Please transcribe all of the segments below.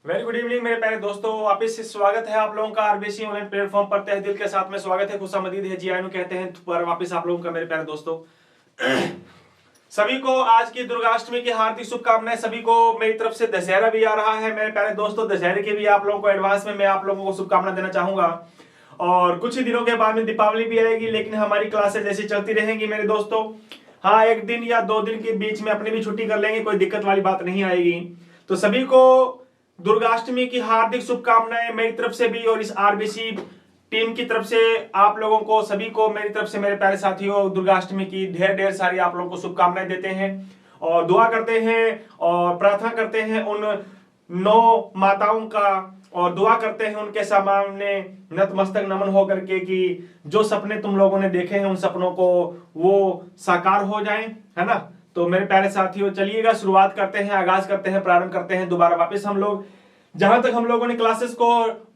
Very good evening मेरे प्यारे दोस्तों, वापस से स्वागत है आप लोगों का आरबीसी ऑनलाइन प्लेटफॉर्म पर। तहे दिल के साथ में स्वागत है, खुशामदीद है, जी आयनु कहते हैं पर वापस आप लोगों का मेरे प्यारे दोस्तों। सभी को आज की दुर्गाष्टमी की हार्दिक शुभकामनाएं। सभी को मेरी तरफ से दशहरा भी आ रहा है मेरे प्यारे दोस्तों, दशहरे के भी आप लोगों को एडवांस में मैं आप लोगों को शुभकामना देना चाहूंगा। और कुछ ही दिनों के बाद में दीपावली भी आएगी, लेकिन हमारी क्लासेस ऐसी चलती रहेंगी मेरे दोस्तों। हाँ, एक दिन या 2 दिन के बीच में अपनी भी छुट्टी कर लेंगे, कोई दिक्कत वाली बात नहीं आएगी। तो सभी को दुर्गाष्टमी की हार्दिक शुभकामनाएं मेरी तरफ से भी, और इस आरबीसी टीम की तरफ से आप लोगों को सभी को मेरी तरफ से मेरे प्यारे साथियों दुर्गाष्टमी की ढेर ढेर सारी आप लोगों को शुभकामनाएं देते हैं और दुआ करते हैं और प्रार्थना करते हैं उन 9 माताओं का, और दुआ करते हैं उनके सामने नतमस्तक नमन होकर के कि जो सपने तुम लोगों ने देखे हैं उन सपनों को वो साकार हो जाएं, है ना। तो मेरे प्यारे साथियों चलिएगा शुरुआत करते हैं, आगाज करते हैं, प्रारंभ करते हैं दोबारा वापस हम लोग जहां तक हम लोगों ने क्लासेस को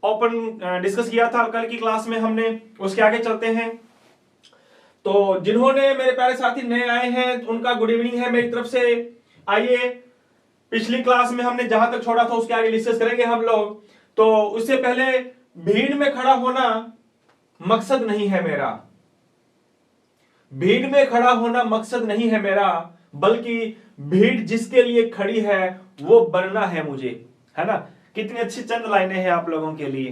ओपन डिस्कस किया था कल की क्लास में, हमने उसके आगे चलते हैं। तो जिन्होंने मेरे प्यारे साथी नए आए हैं उनका गुड इवनिंग है मेरी तरफ से। आइए, पिछली क्लास में हमने जहां तक छोड़ा था उसके आगे डिस्कस करेंगे हम लोग। तो उससे पहले भीड़ में खड़ा होना मकसद नहीं है मेरा, भीड़ में खड़ा होना मकसद नहीं है मेरा, बल्कि भीड़ जिसके लिए खड़ी है वो बनना है मुझे, है ना। कितनी अच्छी चंद लाइनें हैं आप लोगों के लिए।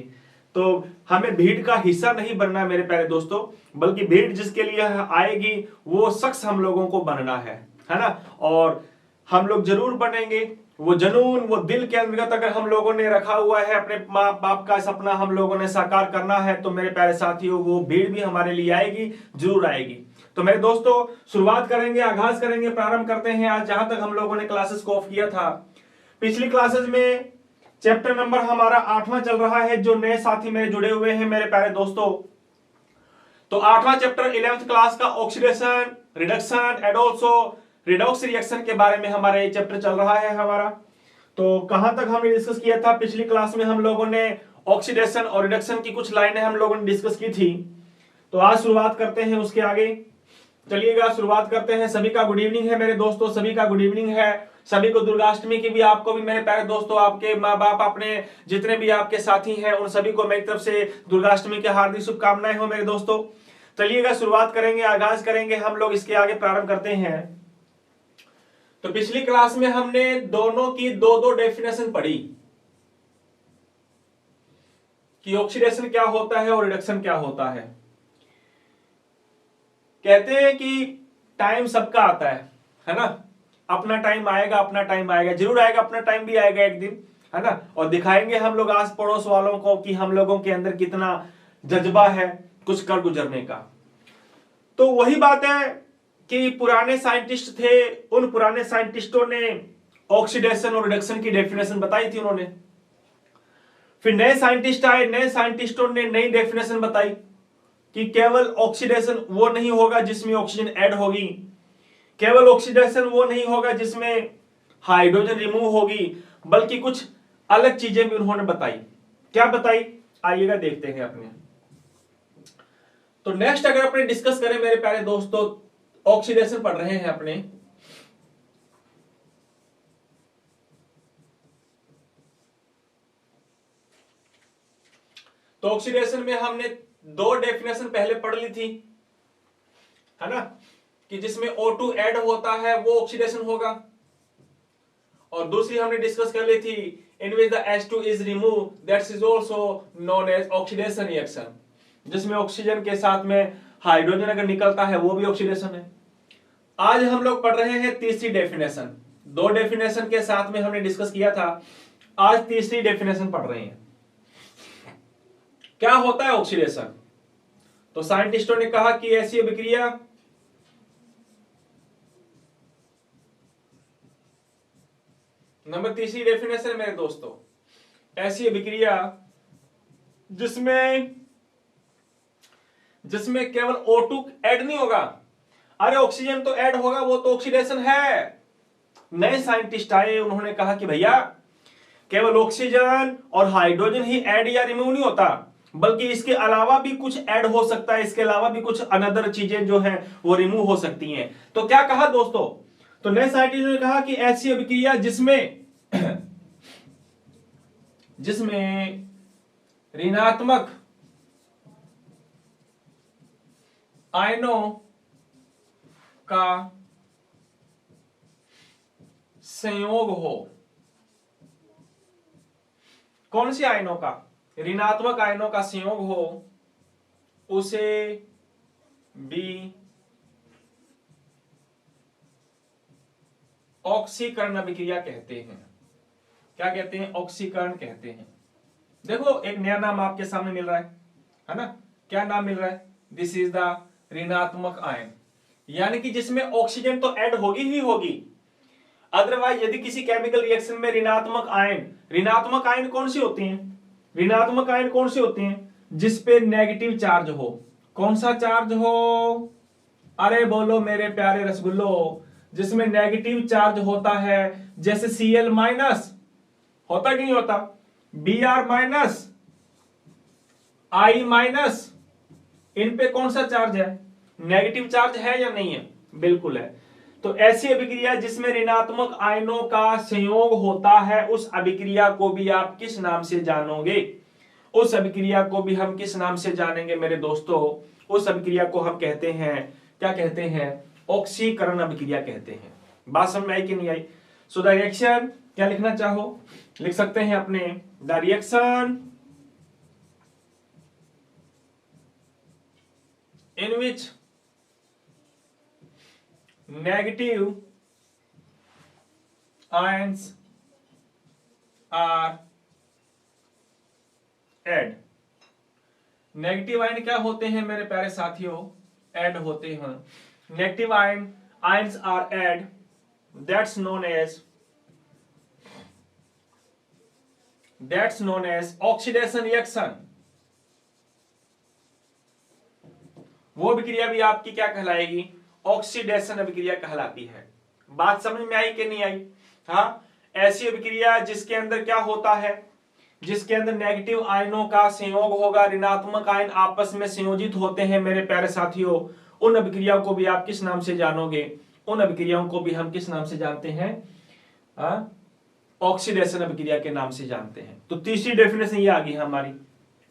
तो हमें भीड़ का हिस्सा नहीं बनना है मेरे प्यारे दोस्तों, बल्कि भीड़ जिसके लिए आएगी वो शख्स हम लोगों को बनना है ना। और हम लोग जरूर बनेंगे। वो जुनून, वो दिल के अंतर्गत अगर हम लोगों ने रखा हुआ है अपने माँ बाप का सपना हम लोगों ने साकार करना है, तो मेरे प्यारे साथियों वो भीड़ भी हमारे लिए आएगी, जरूर आएगी। तो मेरे दोस्तों शुरुआत करेंगे, आगाज करेंगे, प्रारंभ करते हैं आज जहां तक हम लोगों ने क्लासेस को ऑफ किया था। पिछली क्लासेस में चैप्टर नंबर हमारा 8वां चल रहा है। जो नए साथी मेरे जुड़े हुए हैं मेरे प्यारे दोस्तों, तो 8वां चैप्टर 11th क्लास का oxidation, reduction and also redox reaction के बारे में हमारा ये चैप्टर चल रहा है हमारा। तो कहां तक हमने डिस्कस किया था पिछली क्लास में, हम लोगों ने ऑक्सीडेशन और रिडक्शन की कुछ लाइनें हम लोगों ने डिस्कस की थी। तो आज शुरुआत करते हैं उसके आगे, चलिएगा शुरुआत करते हैं। सभी का गुड इवनिंग है मेरे दोस्तों, सभी का गुड इवनिंग है। सभी को दुर्गाष्टमी की भी, आपको भी मेरे प्यारे दोस्तों, आपके माँ बाप, अपने जितने भी आपके साथी हैं उन सभी को मेरी तरफ से दुर्गाष्टमी की हार्दिक शुभकामनाएं हो मेरे दोस्तों। चलिएगा शुरुआत करेंगे, आगाज करेंगे हम लोग, इसके आगे प्रारंभ करते हैं। तो पिछली क्लास में हमने दोनों की दो डेफिनेशन पढ़ी कि ऑक्सीडेशन क्या होता है और रिडक्शन क्या होता है। कहते हैं कि टाइम सबका आता है ना। अपना टाइम आएगा, अपना टाइम आएगा, जरूर आएगा, अपना टाइम भी आएगा एक दिन, है ना। और दिखाएंगे हम लोग आस पड़ोस वालों को कि हम लोगों के अंदर कितना जज्बा है कुछ कर गुजरने का। तो वही बात है कि पुराने साइंटिस्ट थे, उन पुराने साइंटिस्टों ने ऑक्सीडेशन और रिडक्शन की डेफिनेशन बताई थी उन्होंने। फिर नए साइंटिस्ट आए, नए साइंटिस्टों ने नई डेफिनेशन बताई कि केवल ऑक्सीडेशन वो नहीं होगा जिसमें ऑक्सीजन ऐड होगी, केवल ऑक्सीडेशन वो नहीं होगा जिसमें हाइड्रोजन रिमूव होगी, बल्कि कुछ अलग चीजें भी उन्होंने बताई। क्या बताई, आइएगा देखते हैं अपने। तो नेक्स्ट अगर अपने डिस्कस करें मेरे प्यारे दोस्तों, ऑक्सीडेशन पढ़ रहे हैं अपने। तो ऑक्सीडेशन में हमने 2 डेफिनेशन पहले पढ़ ली थी, है ना, कि जिसमें O2 ऐड होता है वो ऑक्सीडेशन होगा। और दूसरी हमने डिस्कस कर ली थी in which the H2 is remove, that is also known as oxidation reaction, जिसमें ऑक्सीजन के साथ में हाइड्रोजन अगर निकलता है वो भी ऑक्सीडेशन है। आज हम लोग पढ़ रहे हैं तीसरी डेफिनेशन। 2 डेफिनेशन के साथ में हमने डिस्कस किया था, आज तीसरी डेफिनेशन पढ़ रहे हैं। क्या होता है ऑक्सीडेशन? तो साइंटिस्टों ने कहा कि ऐसी अभिक्रिया नंबर तीसरी डेफिनेशन मेरे दोस्तों, ऐसी अभिक्रिया जिसमें केवल O2 ऐड नहीं होगा। अरे ऑक्सीजन तो ऐड होगा, वो तो ऑक्सीडेशन है। नए साइंटिस्ट आए, उन्होंने कहा कि भैया केवल ऑक्सीजन और हाइड्रोजन ही ऐड या रिमूव नहीं होता, बल्कि इसके अलावा भी कुछ ऐड हो सकता है, इसके अलावा भी कुछ अनदर चीजें जो हैं वो रिमूव हो सकती हैं। तो क्या कहा दोस्तों, तो नए साइंटिस्ट ने कहा कि ऐसी अभिक्रिया जिसमें जिसमें ऋणात्मक आयनों का संयोग हो। कौन सी आयनों का? ऋणात्मक आयनों का संयोग हो, उसे भी ऑक्सीकरण अभिक्रिया कहते हैं। क्या कहते हैं? ऑक्सीकरण कहते हैं। देखो एक नया नाम आपके सामने मिल रहा है ना? क्या नाम मिल रहा है? दिस इज द ऋणात्मक आयन, यानी कि जिसमें ऑक्सीजन तो ऐड होगी ही होगी। अदरवाइज यदि किसी केमिकल रिएक्शन में ऋणात्मक आयन कौन सी होती हैं? ऋणात्मक आयन कौन सी होती हैं? जिसपे नेगेटिव चार्ज हो। कौन सा चार्ज हो? अरे बोलो मेरे प्यारे रसगुल्लो, जिसमें नेगेटिव चार्ज होता है, जैसे Cl माइनस होता कि नहीं होता, Br माइनस, I माइनस, इन पे कौन सा चार्ज है? नेगेटिव चार्ज है या नहीं है? बिल्कुल है। तो ऐसी अभिक्रिया जिसमें ऋणात्मक आयनों का संयोग होता है, उस अभिक्रिया को भी आप किस नाम से जानोगे? उस अभिक्रिया को भी हम किस नाम से जानेंगे मेरे दोस्तों? उस अभिक्रिया को हम कहते हैं, क्या कहते हैं? ऑक्सीकरण अभिक्रिया कहते हैं। बात समझ में आई कि नहीं आई? सो द रिएक्शन, क्या लिखना चाहो लिख सकते हैं अपने, the reaction in which negative ions are add। Negative ion क्या होते हैं मेरे प्यारे साथियों? ऐड होते हैं। Negative ions are add, that's known as oxidation reaction. वो अभिक्रिया भी आपकी क्या कहलाएगी? ऑक्सीडेशन अभिक्रिया कहलाती है। बात समझ में आई कि नहीं आई? हाँ, ऐसी अभिक्रिया जिसके अंदर क्या होता है? जिसके अंदर नेगेटिव आयनों का संयोग होगा, ऋणात्मक आयन आपस में संयोजित होते हैं मेरे प्यारे साथियों, उन अभिक्रियाओं को भी आप किस नाम से जानोगे? उन अभिक्रियाओं को भी हम किस नाम से जानते हैं? ऑक्सीडेशन अभिक्रिया के नाम से जानते हैं। तो तीसरी डेफिनेशन ये आ गई हमारी।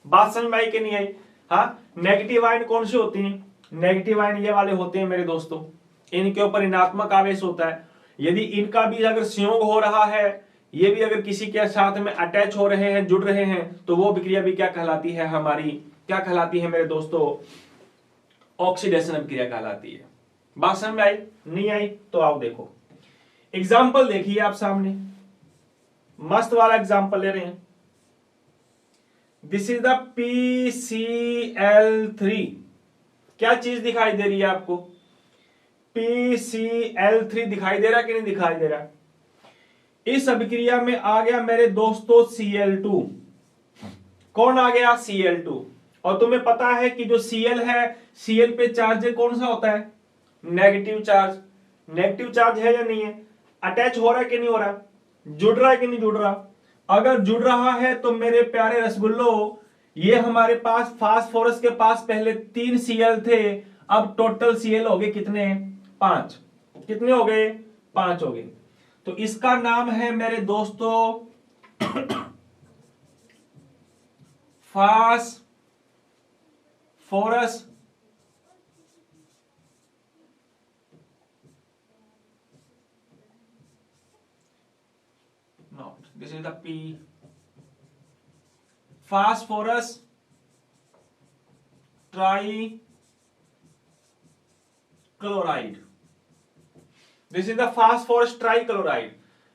बात समझ में आई कि नहीं आई? हाँ, नेगेटिव आयन कौन से होती हैं? नेगेटिव आयन ये वाले होते हैं मेरे दोस्तों, इनके ऊपर ऋणात्मक आवेश होता है। यदि इनका भी अगर संयोग हो रहा है, ये भी अगर किसी के साथ में अटैच हो रहे हैं, जुड़ रहे हैं, तो वो अभिक्रिया भी क्या कहलाती है हमारी? क्या कहलाती है मेरे दोस्तों? ऑक्सीडेशन अभिक्रिया कहलाती है। बात समझ में आई? नहीं आई? तो आओ देखो, एग्जाम्पल देखिए आप सामने, मस्त वाला एग्जाम्पल ले रहे हैं। This is the PCl3। क्या चीज दिखाई दे रही है आपको? PCl3 दिखाई दे रहा कि नहीं दिखाई दे रहा? इस अभिक्रिया में आ गया मेरे दोस्तों Cl2। कौन आ गया? Cl2। और तुम्हें पता है कि जो Cl है, Cl पे चार्ज कौन सा होता है? Negative charge. नेगेटिव चार्ज है या नहीं है? अटैच हो रहा है कि नहीं हो रहा? जुड़ रहा है कि नहीं जुड़ रहा? अगर जुड़ रहा है तो मेरे प्यारे रसगुल्लो, ये हमारे पास फास्फोरस के पास पहले 3 Cl थे, अब टोटल Cl हो गए कितने? 5। कितने हो गए? 5 हो गए। तो इसका नाम है मेरे दोस्तों phosphorus This is the P, phosphorus trichloride। This is the phosphorus trichloride।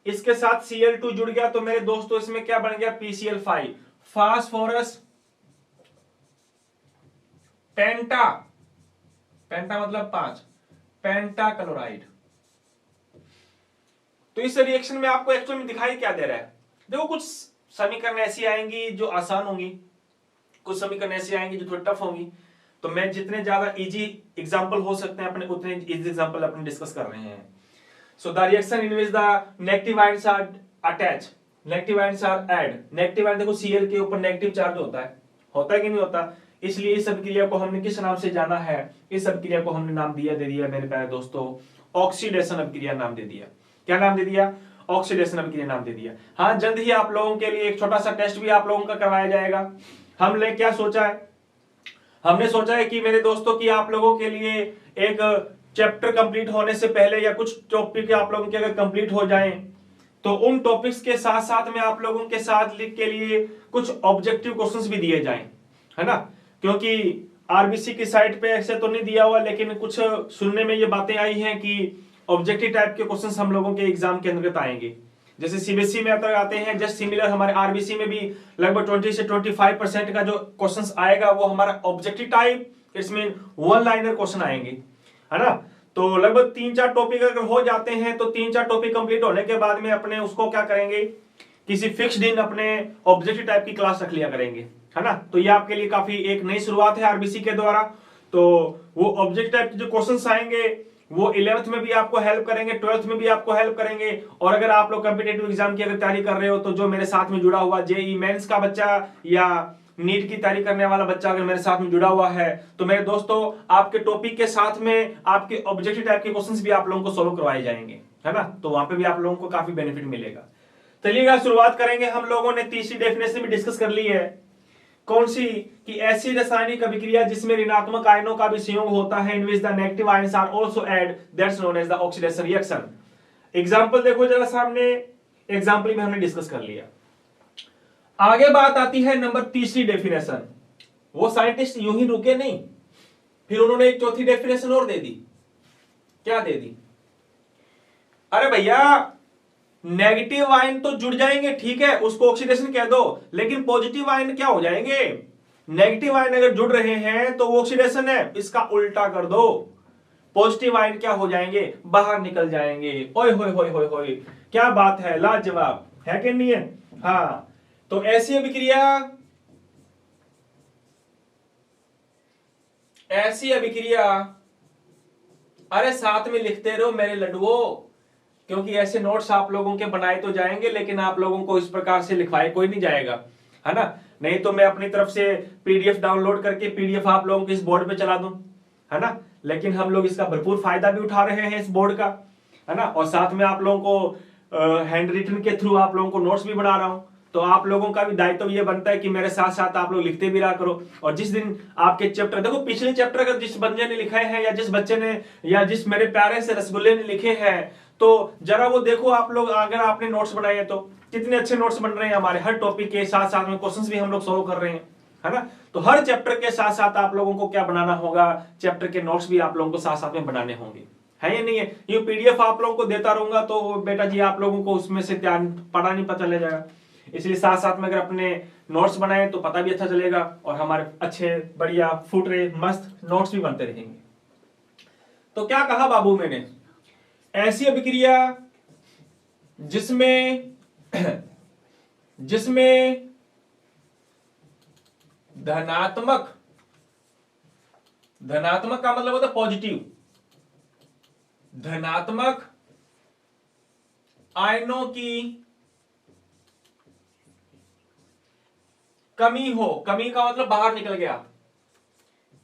इसके साथ Cl2 जुड़ गया तो मेरे दोस्तों इसमें क्या बन गया? PCl5, फास्फोरस पेंटा, पेंटा मतलब 5, पेंटा क्लोराइड। तो इस रिएक्शन में आपको एक्चुअल में दिखाई क्या दे रहा है? देखो, कुछ समीकरण ऐसी आएंगी जो आसान होंगी, कुछ समीकरण ऐसी आएंगी जो थोड़ी टफ होंगी। तो मैं जितने ज्यादा इजी एग्जांपल हो सकते हैं अपने, उतने इजी एग्जांपल अपने डिस्कस कर रहे हैं। So the reaction in which the negative ions are attach, negative ions are add. Negative ion देखो Cl के ऊपर नेगेटिव चार्ज होता है कि नहीं होता? इसलिए इस अभिक्रिया को हमने किस नाम से जाना है? इस अभिक्रिया को हमने नाम दे दिया मेरे प्यारे दोस्तों, ऑक्सीडेशन अभिक्रिया नाम दे दिया। क्या नाम दे दिया? ऑक्सीडेशन अभिक्रिया नाम दे दिया। हाँ, जल्द ही आप लोगों के लिए एक छोटा सा टेस्ट भी आप लोगों का करवाया जाएगा। हमने क्या सोचा है, हमने सोचा है कि मेरे दोस्तों की आप लोगों के लिए एक चैप्टर कंप्लीट होने से पहले या कुछ टॉपिक आप लोगों के अगर कंप्लीट हो जाएं तो उन टॉपिक्स के साथ साथ में आप लोगों के साथ लिख के लिए कुछ ऑब्जेक्टिव क्वेश्चंस भी दिए जाएं, है ना। क्योंकि आरबीसी की साइट पे ऐसे तो नहीं दिया हुआ, लेकिन कुछ सुनने में ये बातें आई हैं कि ऑब्जेक्टिव टाइप के क्वेश्चंस हम लोगों के एग्जाम के अंतर्गत आएंगे। जैसे सीबीएसई में अगर आते हैं जस्ट सिमिलर, हमारे आरबीसी में भी लगभग 20 से 25% का जो क्वेश्चंस आएगा वो हमारा objective type, it's mean one liner question आएंगे, है ना। तो लगभग 3-4 टॉपिक अगर हो जाते हैं तो 3-4 टॉपिक कंप्लीट होने के बाद में अपने उसको क्या करेंगे, किसी फिक्स दिन अपने ऑब्जेक्टिव टाइप की क्लास रख लिया करेंगे, है ना। तो ये आपके लिए काफी एक नई शुरुआत है आरबीसी के द्वारा। तो वो ऑब्जेक्टिव टाइप के जो क्वेश्चंस आएंगे वो 11th में भी आपको हेल्प करेंगे, 12th में भी आपको हेल्प करेंगे। और अगर आप लोग कॉम्पिटिटिव एग्जाम की अगर तैयारी कर रहे हो तो जो मेरे साथ में जुड़ा हुआ जेईई मेंस का बच्चा या नीट की तैयारी करने वाला बच्चा अगर मेरे साथ में जुड़ा हुआ है तो मेरे दोस्तों आपके टॉपिक के साथ में आपके ऑब्जेक्टिव टाइप के क्वेश्चंस भी आप लोगों को सोल्व करवाए जाएंगे, है ना। तो वहां पे भी आप लोगों को काफी बेनिफिट मिलेगा। चलिएगा शुरुआत करेंगे। हम लोगों ने तीसरी डेफिनेशन भी डिस्कस कर ली है, कौन सी, कि ऐसी रासायनिक अभिक्रिया जिसमें ऋणात्मक आयनों का भी संयोग होता है, in which the negative ions are also add, that's known as the oxidation reaction. Example देखो जरा सामने, एग्जांपल में हमने डिस्कस कर लिया। आगे बात आती है नंबर तीसरी डेफिनेशन। वो साइंटिस्ट यूं ही रुके नहीं, फिर उन्होंने एक चौथी डेफिनेशन और दे दी। क्या दे दी, अरे भैया नेगेटिव आयन तो जुड़ जाएंगे, ठीक है, उसको ऑक्सीडेशन कह दो, लेकिन पॉजिटिव आयन क्या हो जाएंगे, नेगेटिव आयन अगर जुड़ रहे हैं तो वो ऑक्सीडेशन है, इसका उल्टा कर दो, पॉजिटिव आयन क्या हो जाएंगे, बाहर निकल जाएंगे। ओए होए होए होए होए, क्या बात है, लाजवाब है कि नहीं है। हाँ, तो ऐसी अभिक्रिया, ऐसी अभिक्रिया, अरे साथ में लिखते रहो मेरे लड्डुओं, क्योंकि ऐसे नोट्स आप लोगों के बनाए तो जाएंगे लेकिन आप लोगों को इस प्रकार से लिखवाए कोई नहीं जाएगा, है ना। नहीं तो मैं अपनी तरफ से पीडीएफ डाउनलोड करके पीडीएफ आप लोगों के इस बोर्ड पे चला दूं, है ना। लेकिन हम लोग इसका भरपूर फायदा भी उठा रहे हैं इस बोर्ड का, है ना। और साथ में आप लोगों को हैंड रिटन के थ्रू आप लोगों को नोट्स भी बना रहा हूं। तो आप लोगों का भी दायित्व ये बनता है कि मेरे साथ साथ आप लोग लिखते भी रहा करो। और जिस दिन आपके चैप्टर, देखो पिछले चैप्टर अगर जिस बंदे ने लिखे हैं या जिस बच्चे ने या जिस मेरे प्यारे से रसगुल्ले ने लिखे हैं तो जरा वो देखो आप लोग, अगर आपने नोट्स बनाए हैं तो कितने अच्छे नोट्स बन रहे हैं हमारे, हर टॉपिक के साथ साथ में क्वेश्चंस भी हम लोग सॉल्व कर रहे हैं, है ना। तो हर चैप्टर के साथ साथ आप लोगों को क्या बनाना होगा, चैप्टर के नोट्स भी आप लोगों को साथ साथ में बनाने होंगे, है या नहीं है। ये पीडीएफ आप लोगों को देता रहूंगा तो बेटा जी आप लोगों को उसमें से ध्यान पढ़ा नहीं पता चले जाएगा, इसलिए साथ साथ में अगर अपने नोट्स बनाए तो पता भी अच्छा चलेगा और हमारे अच्छे बढ़िया फुटरे मस्त नोट्स भी बनते रहेंगे। तो क्या कहा बाबू मैंने, ऐसी अभिक्रिया जिसमें जिसमें धनात्मक, धनात्मक का मतलब होता है पॉजिटिव, धनात्मक आयनों की कमी हो, कमी का मतलब बाहर निकल गया,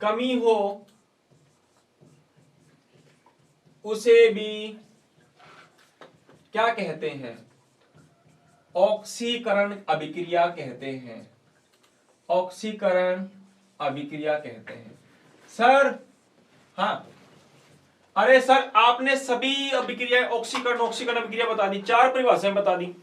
कमी हो, उसे भी क्या कहते हैं, ऑक्सीकरण अभिक्रिया कहते हैं, ऑक्सीकरण अभिक्रिया कहते हैं। सर हाँ, अरे सर आपने सभी अभिक्रिया ऑक्सीकरण ऑक्सीकरण अभिक्रिया बता दी, 4 परिभाषाएं बता दी,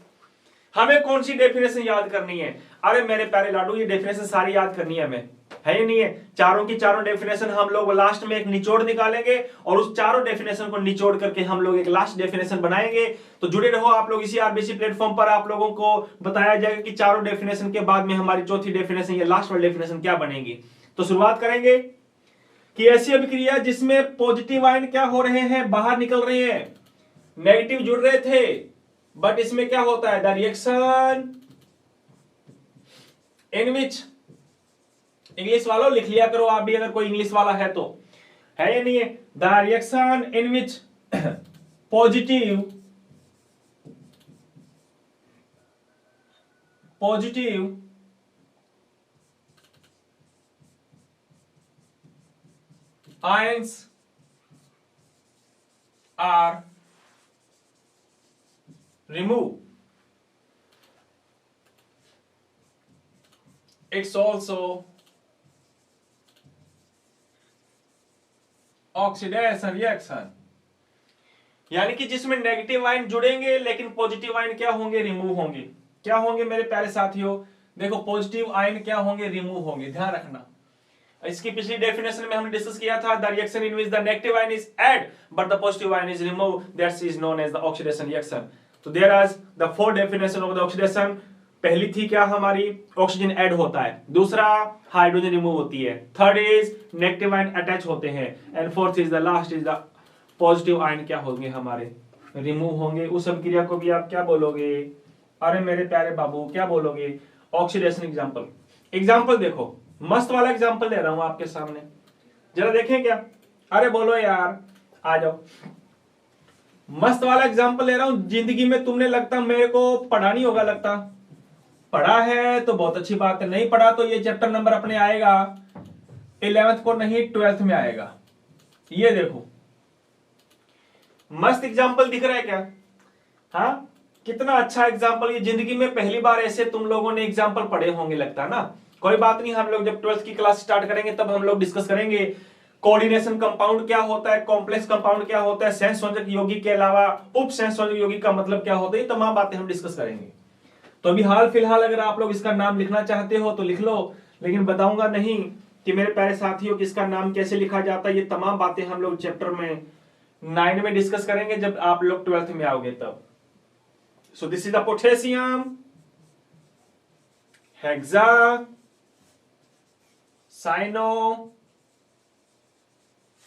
हमें कौन सी डेफिनेशन याद करनी है। अरे मेरे प्यारे लाडू ये डेफिनेशन सारी याद करनी है हमें, है ही नहीं है। चारों की चारों डेफिनेशन हम लोग लास्ट में एक निचोड़ निकालेंगे और उस चारों डेफिनेशन को निचोड़ करके हम लोग एक लास्ट डेफिनेशन बनाएंगे। तो जुड़े रहो आप लोग, इसी आरबीसी प्लेटफॉर्म पर आप लोगों को बताया जाएगा कि चारों डेफिनेशन के बाद में हमारी चौथी डेफिनेशन या लास्ट वाली डेफिनेशन क्या बनेगी। तो शुरुआत करेंगे कि ऐसी अभिक्रिया जिसमें पॉजिटिव आयन क्या हो रहे हैं, बाहर निकल रहे हैं, नेगेटिव जुड़ रहे थे, बट इसमें क्या होता है, the reaction in which, English वालों लिख लिया करो आप भी अगर कोई इंग्लिश वाला है तो, है या नहीं है, the reaction in which positive ions are remove. It's also oxidation reaction, यानी कि जिसमें नेगेटिव आयन जुड़ेंगे लेकिन पॉजिटिव आयन क्या होंगे, रिमूव होंगे। क्या होंगे मेरे प्यारे साथियों, देखो पॉजिटिव आयन क्या होंगे, रिमूव होंगे, ध्यान रखना। इसकी पिछली डेफिनेशन में हमने डिस्कस किया था, the reaction in which the negative ion is add but the positive ion is remove, that is known as the oxidation reaction. तो there are the four definition of the oxidation. पहली थी क्या हमारी, oxygen add होता है, दूसरा hydrogen remove होती है, third is negative ion attach होते हैं, and fourth is the last is the positive ion क्या होंगे हमारे, रिमूव होंगे। उस अभिक्रिया को भी आप क्या बोलोगे, अरे मेरे प्यारे बाबू क्या बोलोगे, ऑक्सीडेशन एग्जांपल। एग्जांपल देखो, मस्त वाला एग्जांपल ले रहा हूं आपके सामने, जरा देखें क्या, अरे बोलो यार, आ जाओ। मस्त वाला एग्जांपल ले रहा हूं, जिंदगी में तुमने लगता मेरे को पढ़ा नहीं होगा, लगता पढ़ा है तो बहुत अच्छी बात है, नहीं पढ़ा तो ये चैप्टर नंबर अपने आएगा 11th को नहीं 12th में आएगा। ये देखो मस्त एग्जांपल दिख रहा है क्या, हाँ कितना अच्छा एग्जांपल, ये जिंदगी में पहली बार ऐसे तुम लोगों ने एग्जांपल पढ़े होंगे लगता है ना। कोई बात नहीं, हम लोग जब 12th की क्लास स्टार्ट करेंगे तब हम लोग डिस्कस करेंगे कोऑर्डिनेशन कंपाउंड क्या होता है, कॉम्प्लेक्स कंपाउंड क्या होता है, सहसंयोजक यौगिक के अलावा उप सहसंयोजक यौगिक का मतलब क्या होता है, ये तमाम बातें हम डिस्कस करेंगे। तो अभी हाल फिलहाल अगर आप लोग इसका नाम लिखना चाहते हो तो लिख लो, लेकिन बताऊंगा नहीं कि मेरे प्यारे साथियों कि इसका नाम कैसे लिखा जाता है। ये तमाम बातें हम लोग चैप्टर में 9 में डिस्कस करेंगे जब आप लोग 12th में आओगे तब। So this is the potassium hexa cyano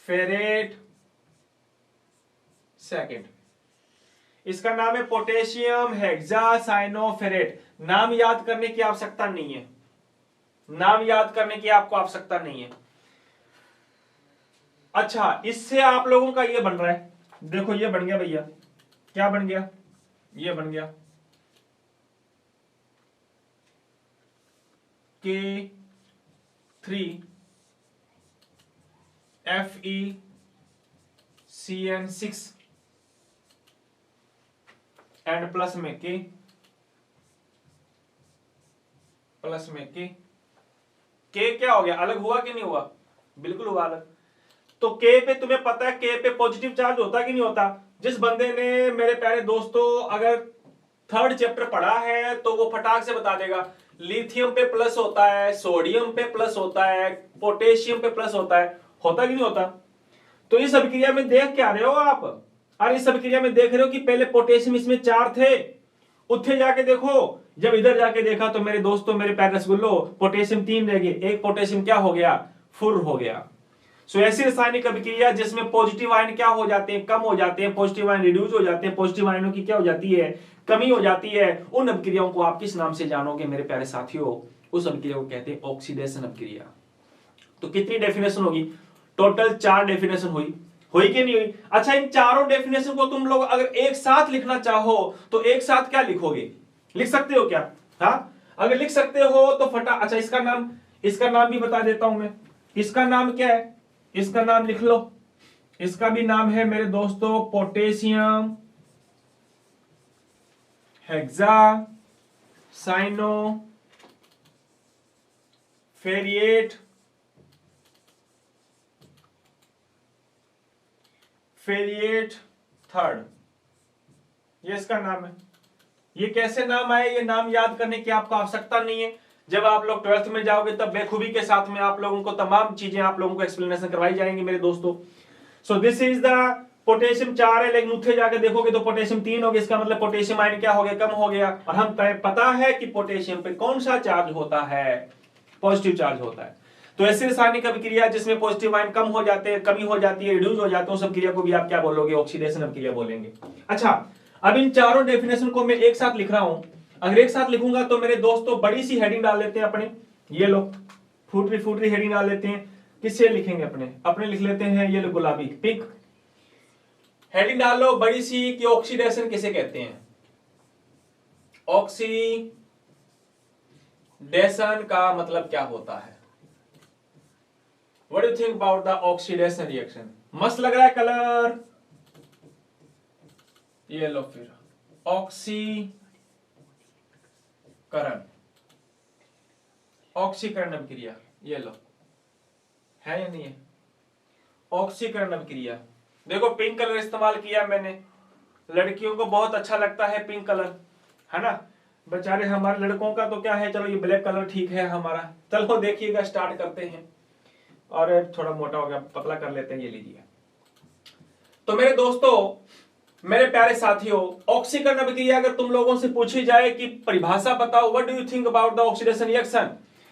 ferret second, इसका नाम है पोटेशियम हेक्सा साइनो फेरेट। नाम याद करने की आवश्यकता नहीं है, नाम याद करने की आपको आवश्यकता नहीं है। अच्छा, इससे आप लोगों का ये बन रहा है, देखो ये बन गया भैया, क्या बन गया, ये बन गया K3FeCN6 एंड प्लस में के, प्लस में के क्या हो गया, अलग हुआ कि नहीं हुआ, बिल्कुल हुआ अलग। तो के पे तुम्हें पता है, के पे पॉजिटिव चार्ज होता कि नहीं होता। जिस बंदे ने मेरे प्यारे दोस्तों अगर 3rd चैप्टर पढ़ा है तो वो फटाक से बता देगा, लिथियम पे प्लस होता है, सोडियम पे प्लस होता है, पोटेशियम पे प्लस होता है, होता कि नहीं होता। तो इस अभिक्रिया में देख क्या रहे हो आप, और इस अभिक्रिया में देख रहे हो कि पहले पोटेशियम इसमें 4 थे, उत्थे जाके देखो, जब इधर जाके देखा तो मेरे दोस्तों मेरे प्यारे रसगुल्लो पोटेशियम 3 रह गए, एक पोटेशियम क्या हो गया, फुर हो गया। सो ऐसी रासायनिक अभिक्रिया जिसमें पॉजिटिव आयन क्या हो जाते हैं, कम हो जाते हैं, पॉजिटिव आयन रिड्यूस हो जाते हैं, पॉजिटिव आयनों की क्या हो जाती है, कमी हो जाती है, उन अभिक्रियाओं को आप किस नाम से जानोगे मेरे प्यारे साथियों, उस अभिक्रिया को कहते हैं ऑक्सीडेशन अभिक्रिया। तो कितनी डेफिनेशन होगी, टोटल 4 डेफिनेशन हुई कि नहीं हुई। अच्छा, इन चारों डेफिनेशन को तुम लोग अगर एक साथ लिखना चाहो तो एक साथ क्या लिखोगे, लिख सकते हो क्या, हाँ अगर लिख सकते हो तो फटा। अच्छा, इसका नाम भी बता देता हूं मैं, इसका नाम क्या है, इसका नाम लिख लो, इसका भी नाम है मेरे दोस्तों पोटेशियम हेक्सा साइनो फेरिएट थर्ड, ये इसका नाम है। ये कैसे नाम आए, ये नाम याद करने की आपको आवश्यकता नहीं है। जब आप लोग 12th में जाओगे तब बेखूबी के साथ में आप लोगों को तमाम चीजें आप लोगों को एक्सप्लेनेशन करवाई जाएंगी मेरे दोस्तों। सो दिस इज द पोटेशियम 4 है, लेकिन उत्थे जाके देखोगे तो पोटेशियम 3 हो गया, इसका मतलब पोटेशियम आयन क्या हो गया, कम हो गया। और हम पता है कि पोटेशियम पे कौन सा चार्ज होता है, पॉजिटिव चार्ज होता है। तो ऐसी रासायनिक अभिक्रिया जिसमें पॉजिटिव आयन कम हो जाते हैं, कमी हो जाती है, रिड्यूस हो जाते हैं, उस अभिक्रिया को भी आप क्या बोलोगे, ऑक्सीडेशन अभिक्रिया बोलेंगे। अच्छा, अब इन चारों डेफिनेशन को मैं एक साथ लिख रहा हूं, अगर एक साथ लिखूंगा तो मेरे दोस्तों बड़ी सी हेडिंग डाल लेते हैं अपने, ये लो फूटरी हेडिंग डाल लेते हैं। किससे लिखेंगे, अपने लिख लेते हैं, ये लो गुलाबी पिंक हेडिंग डाल लो बड़ी सी कि ऑक्सीडेशन किसे कहते हैं, ऑक्सीडेशन का मतलब क्या होता है, what do you think about the oxidation reaction. मस्त लग रहा है कलर, ये लो फिर ऑक्सीकरण, ऑक्सीकरण अभिक्रिया, ये लो, है या नहीं है? ऑक्सीकरण अभिक्रिया। देखो पिंक कलर इस्तेमाल किया मैंने, लड़कियों को बहुत अच्छा लगता है पिंक कलर, है ना। बेचारे हमारे लड़कों का तो क्या है, चलो ये ब्लैक कलर ठीक है हमारा। चलो देखिएगा, स्टार्ट करते हैं। और थोड़ा मोटा हो गया, पतला कर लेते हैं, ये लीजिए। तो मेरे दोस्तों, मेरे प्यारे साथियों, ऑक्सीकरण अभिक्रिया अगर तुम लोगों से पूछी जाए कि परिभाषा बताओ, what do you think about the oxidation reaction,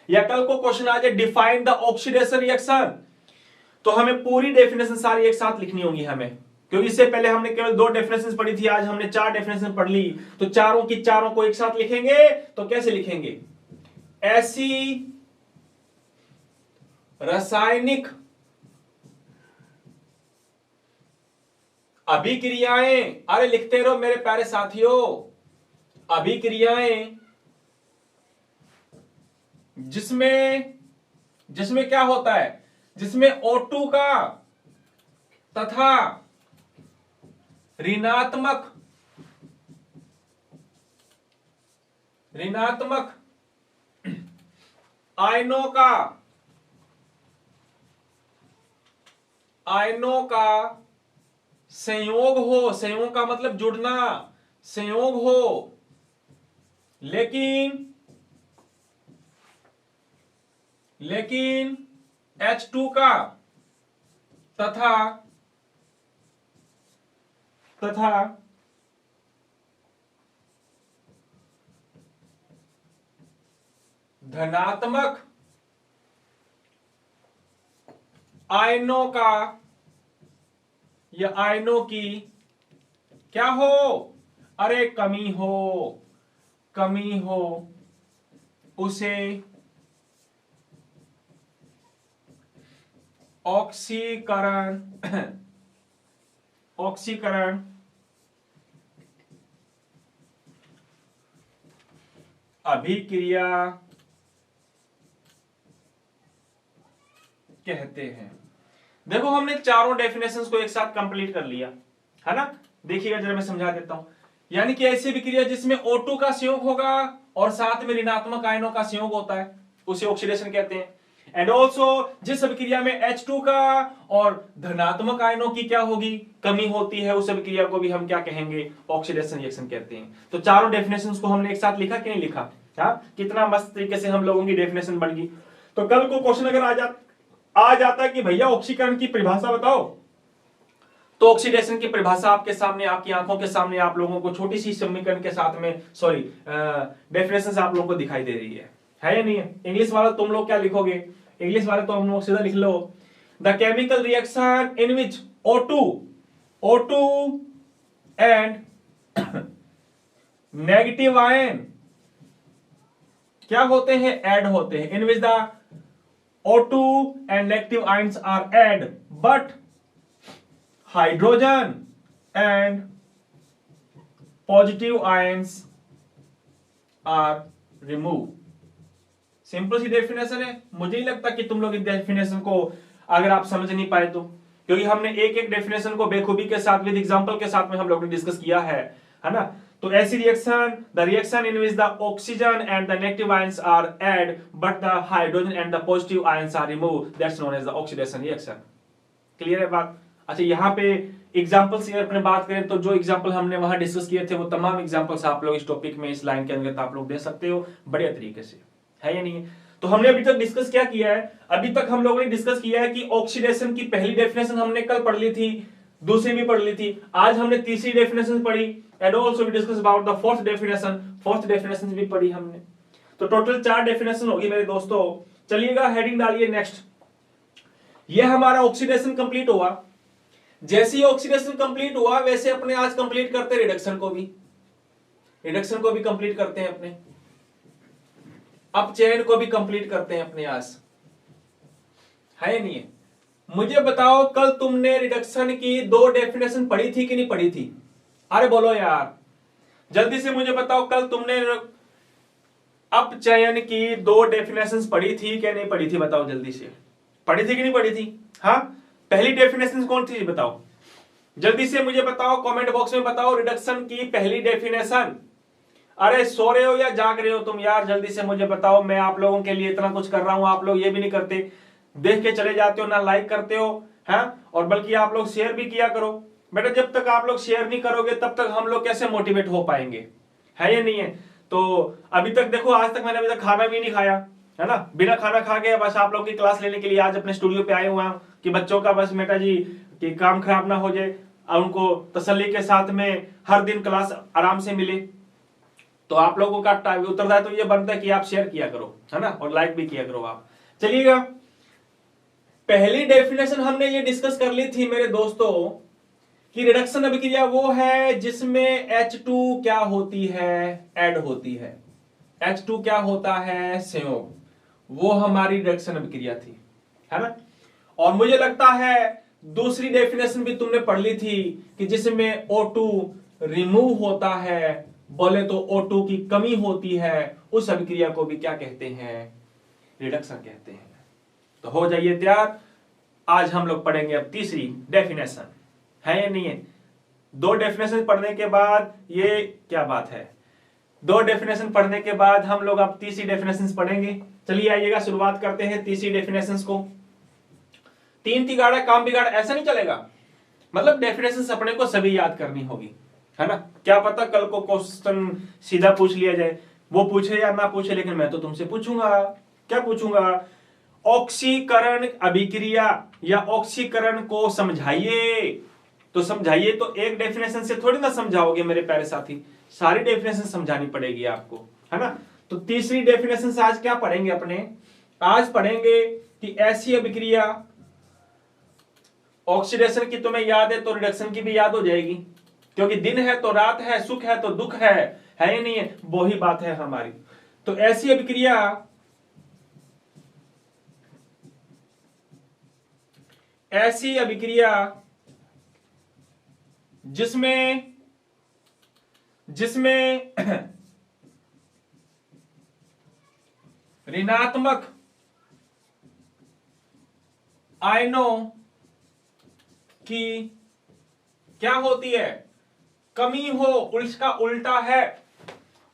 या कल को क्वेश्चन आ जाए डिफाइन द ऑक्सीडेशन रिएक्शन, तो हमें पूरी डेफिनेशन सारी एक साथ लिखनी होगी हमें, क्योंकि इससे पहले हमने केवल 2 डेफिनेशन पढ़ी थी, आज हमने 4 डेफिनेशन पढ़ ली। तो चारों की चारों को एक साथ लिखेंगे तो कैसे लिखेंगे? ऐसी रासायनिक अभिक्रियाएं, अरे लिखते रहो मेरे प्यारे साथियों, अभिक्रियाएं जिसमें क्या होता है, जिसमें O2 का तथा ऋणात्मक आयनों का संयोग हो, संयोग का मतलब जुड़ना, संयोग हो, लेकिन H2 का तथा धनात्मक आयनों का या आयनों की क्या हो, अरे कमी हो, उसे ऑक्सीकरण अभिक्रिया कहते हैं। देखो हमने चारों डेफिनेशंस को एक साथ कंप्लीट कर लिया, है ना। देखिएगा जरा मैं समझा देता हूं। यानी कि ऐसी अभिक्रिया जिसमें O2 का संयोग होगा और साथ में ऋणात्मक आयनों का संयोग होता है, उसे ऑक्सीडेशन कहते हैं। एंड ऑल्सो जिस अभिक्रिया में H2 का और धनात्मक आयनों की क्या होगी, कमी होती है, उस अभिक्रिया को भी हम क्या कहेंगे, ऑक्सीडेशन रिएक्शन कहते हैं। तो चारों डेफिनेशंस को हमने एक साथ लिखा कि नहीं लिखा? हाँ, कितना मस्त तरीके से हम लोगों की डेफिनेशन बन गई। तो कल को क्वेश्चन अगर आ जाता कि भैया ऑक्सीकरण की परिभाषा बताओ, तो ऑक्सीडेशन की परिभाषा आपके सामने, आपकी आंखों के सामने आप लोगों को छोटी सी समीकरण के साथ में, सॉरी डेफिनेशन आप लोगों को दिखाई दे रही है या नहीं है? इंग्लिश वाला तुम लोग क्या लिखोगे? इंग्लिश वाले तो हम लोग सीधा लिख लो, the chemical reaction in which O2 and negative ion क्या होते हैं, ऐड होते हैं। In which the O2 and negative ions are add, but hydrogen and positive ions are removed. Simple सी डेफिनेशन है। मुझे नहीं लगता कि तुम लोग इस डेफिनेशन को अगर आप समझ नहीं पाए तो, क्योंकि हमने एक एक डेफिनेशन को बेखूबी के साथ विद एग्जांपल के साथ में हम लोग ने डिस्कस किया है ना। तो ऐसी reaction, the reaction in which the oxygen and the negative ions are add but the hydrogen and the positive ions are remove, that's known as the oxidation reaction. Clear है बात? अच्छा, यहाँ पे एग्जांपल से अपने बात करें तो जो एग्जांपल हमने वहां डिस्कस किए थे वो तमाम एग्जांपल्स आप लोग इस टॉपिक में, इस लाइन के अंदर आप लोग दे सकते हो बढ़िया तरीके से, है या नहीं है? तो हमने अभी तक डिस्कस क्या किया है? अभी तक हम लोगों ने डिस्कस किया है कि ऑक्सीडेशन की पहली डेफिनेशन हमने कल पढ़ ली थी, दूसरी भी पढ़ ली थी, आज हमने तीसरी डेफिनेशन पढ़ी, and also we discuss about the fourth definition भी पढ़ी हमने। तो टोटल 4 डेफिनेशन होगी मेरे दोस्तों। चलिएगा हेडिंग डालिए नेक्स्ट। ये हमारा ऑक्सीडेशन कंप्लीट हुआ। जैसे ही ऑक्सीडेशन कंप्लीट हुआ वैसे अपने आज कंप्लीट करते रिडक्शन को भी कंप्लीट करते हैं अपने, अपचयन को भी कंप्लीट करते हैं अपने आज, है या नहीं है? मुझे बताओ कल तुमने रिडक्शन की 2 डेफिनेशन पढ़ी थी कि नहीं पढ़ी थी? अरे बोलो यार, जल्दी से मुझे बताओ कल तुमने अपचयन की 2 डेफिनेशन पढ़ी थी क्या नहीं पढ़ी थी? बताओ जल्दी से, पढ़ी थी कि नहीं पढ़ी थी? हाँ, पहली डेफिनेशन कौन थी बताओ? जल्दी से मुझे बताओ, कमेंट बॉक्स में बताओ रिडक्शन की पहली डेफिनेशन। अरे सो रहे हो या जाग रहे हो तुम यार, जल्दी से मुझे बताओ। मैं आप लोगों के लिए इतना कुछ कर रहा हूं, आप लोग ये भी नहीं करते, देख के चले जाते हो, ना लाइक करते हो है, और बल्कि आप लोग शेयर भी किया करो। बेटा जब तक आप लोग शेयर नहीं करोगे तब तक हम लोग कैसे मोटिवेट हो पाएंगे, है या नहीं है? तो अभी तक देखो, आज तक मैंने अभी तक खाना भी नहीं खाया है ना, बिना खाना खा के बस आप लोग की क्लास लेने के लिए आज अपने स्टूडियो पे आए हुए हैं कि बच्चों का बस बेटा जी कि काम खराब ना हो जाए और उनको तसल्ली के साथ में हर दिन क्लास आराम से मिले। तो आप लोगों का उत्तरदायित्व तो ये बनता है कि आप शेयर किया करो, है ना, और लाइक भी किया करो आप। चलिएगा, पहली डेफिनेशन हमने ये डिस्कस कर ली थी मेरे दोस्तों कि रिडक्शन अभिक्रिया वो है जिसमें H2 क्या होती है, ऐड होती है। H2 क्या होता है, संयोग, वो हमारी रिडक्शन अभिक्रिया थी, है ना। और मुझे लगता है दूसरी डेफिनेशन भी तुमने पढ़ ली थी कि जिसमें O2 रिमूव होता है, बोले तो O2 की कमी होती है, उस अभिक्रिया को भी क्या कहते हैं, रिडक्शन कहते हैं। तो हो जाइए तैयार, आज हम लोग पढ़ेंगे अब तीसरी डेफिनेशन, है या नहीं है? दो डेफिनेशन पढ़ने के बाद, ये क्या बात है, दो डेफिनेशन पढ़ने के बाद हम लोग अब तीसरी डेफिनेशन पढ़ेंगे। चलिए आइएगा, शुरुआत करते हैं तीसरी डेफिनेशन को। तीन तिगाड़ा काम बिगाड़ा ऐसा नहीं चलेगा, मतलब डेफिनेशन अपने को सभी याद करनी होगी, है ना। क्या पता कल को क्वेश्चन सीधा पूछ लिया जाए, वो पूछे या ना पूछे, लेकिन मैं तो तुमसे पूछूंगा। क्या पूछूंगा? ऑक्सीकरण अभिक्रिया या ऑक्सीकरण को समझाइए। तो समझाइए तो एक डेफिनेशन से थोड़ी ना समझाओगे मेरे प्यारे साथी, सारी डेफिनेशन समझानी पड़ेगी आपको, है ना। तो तीसरी डेफिनेशन से आज क्या पढ़ेंगे अपने, आज पढ़ेंगे कि ऐसी अभिक्रिया, ऑक्सीडेशन की तुम्हें याद है तो रिडक्शन की भी याद हो जाएगी, क्योंकि दिन है तो रात है, सुख है तो दुख है या नहीं है, वो ही बात है हमारी। तो ऐसी अभिक्रिया, ऐसी अभिक्रिया जिसमें ऋणात्मक आयनों की क्या होती है, कमी हो, उसका उल्टा है,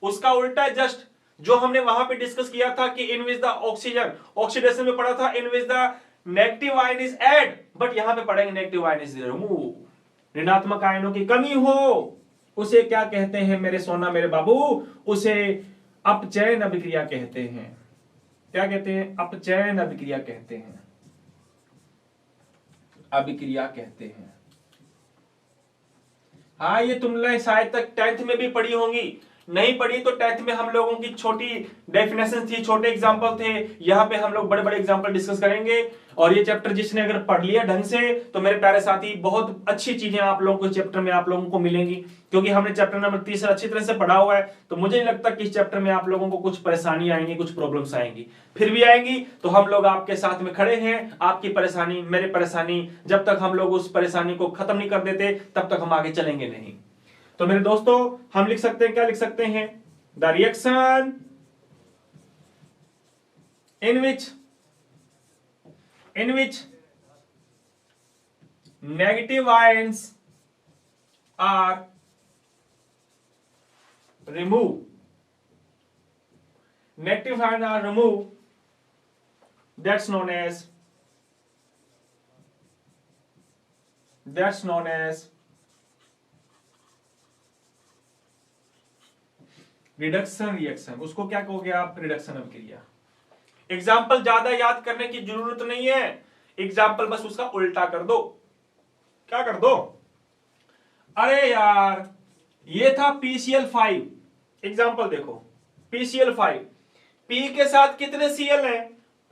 उसका उल्टा है जस्ट जो हमने वहां पे डिस्कस किया था कि in which the oxygen, oxidation में पढ़ा था in which the negative ion is add, but यहां पे पढ़ेंगे नेगेटिव आयन इज रिमूव। ऋणात्मक आयनों की कमी हो, उसे क्या कहते हैं मेरे सोना मेरे बाबू, उसे अपचयन अभिक्रिया कहते हैं। क्या कहते हैं? अपचयन अभिक्रिया कहते हैं, अभिक्रिया कहते हैं। हाँ, ये तुमने शायद तक 10th में भी पढ़ी होंगी, नहीं पढ़ी तो 10th में हम लोगों की छोटी डेफिनेशन थी, छोटे एग्जांपल थे, यहाँ पे हम लोग बड़े बड़े एग्जांपल डिस्कस करेंगे। और ये चैप्टर जिसने अगर पढ़ लिया ढंग से तो मेरे प्यारे साथी बहुत अच्छी चीजें आप लोगों को चैप्टर में आप लोगों को मिलेंगी, क्योंकि हमने चैप्टर नंबर 3 अच्छी तरह से पढ़ा हुआ है। तो मुझे नहीं लगता कि इस चैप्टर में आप लोगों को कुछ परेशानी आएंगी, कुछ प्रॉब्लम्स आएंगी, फिर भी आएंगी तो हम लोग आपके साथ में खड़े हैं। आपकी परेशानी मेरी परेशानी, जब तक हम लोग उस परेशानी को खत्म नहीं कर देते तब तक हम आगे चलेंगे नहीं। तो मेरे दोस्तों हम लिख सकते हैं, क्या लिख सकते हैं, the reaction in which negative ions are removed, negative ions are removed, that's known as reduction reaction. उसको क्या कहोगे आप, रिडक्शन अभिक्रिया। एग्जाम्पल ज्यादा याद करने की जरूरत नहीं है, एग्जाम्पल बस उसका उल्टा कर दो। क्या कर दो? अरे यार ये था PCl5, एग्जाम्पल देखो PCl5, P के साथ कितने Cl है,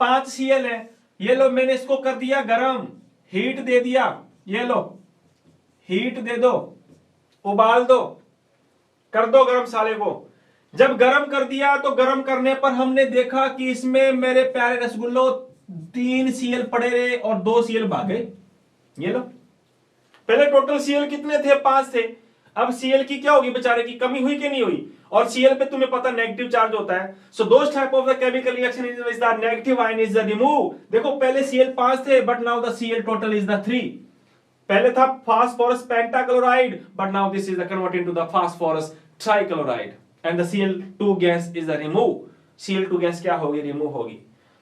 5 Cl है। ये लो मैंने इसको कर दिया गरम, हीट दे दिया, ये लो हीट दे दो, उबाल दो, कर दो गरम साले को। जब गरम कर दिया तो गरम करने पर हमने देखा कि इसमें मेरे प्यारे रसगुल्लो 3 Cl पड़े रहे और 2 Cl भागे। ये लो, पहले टोटल Cl कितने थे, 5 थे। अब Cl की क्या होगी, बेचारे की कमी हुई कि नहीं हुई? और Cl पे तुम्हें पता नेगेटिव चार्ज होता है। So those type of the chemical reaction in which the negative ion is remove. देखो पहले Cl 5 थे but now the Cl total is the 3। पहले था phosphorus pentachloride, but now this is the converted to the phosphorus trichloride and the Cl2 gas is remove. Cl2 gas क्या होगी, remove होगी।